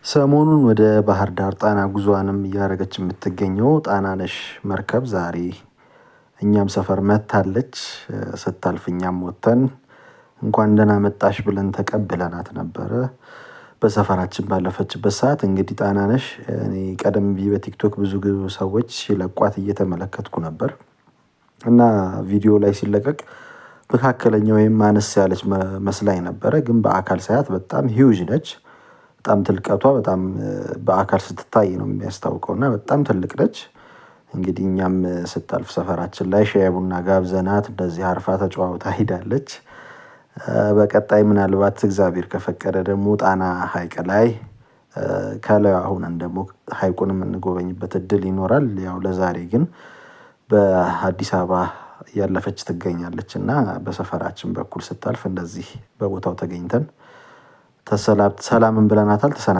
ሰሞኑን ወደ ባህር ዳር ጣና ጉዞዋንም እያደረገች የምትገኘው ጣናነሽ መርከብ ዛሬ እኛም ሰፈር መጥታለች። ስታልፍ እኛም ወጥተን እንኳን ደህና መጣሽ ብለን ተቀብለናት ነበረ። በሰፈራችን ባለፈችበት ሰዓት እንግዲህ ጣናነሽ እኔ ቀደም ብዬ በቲክቶክ ብዙ ሰዎች ሲለቋት እየተመለከትኩ ነበር። እና ቪዲዮ ላይ ሲለቀቅ መካከለኛ ወይም አነስ ያለች መስላኝ ነበረ ግን በአካል ሳያት በጣም ሂውጅ ነች። በጣም ትልቀቷ በጣም በአካል ስትታይ ነው የሚያስታውቀው እና በጣም ትልቅ ነች። እንግዲህ እኛም ስታልፍ ሰፈራችን ላይ ሻይ ቡና ጋብዘናት እንደዚህ አርፋ ተጨዋውታ ሄዳለች። በቀጣይ ምናልባት እግዚአብሔር ከፈቀደ ደግሞ ጣና ሀይቅ ላይ ከላዩ ሆነን ደግሞ ሀይቁን የምንጎበኝበት እድል ይኖራል። ያው ለዛሬ ግን በአዲስ አበባ እያለፈች ትገኛለች እና በሰፈራችን በኩል ስታልፍ እንደዚህ በቦታው ተገኝተን ሰላምን ብለናታል።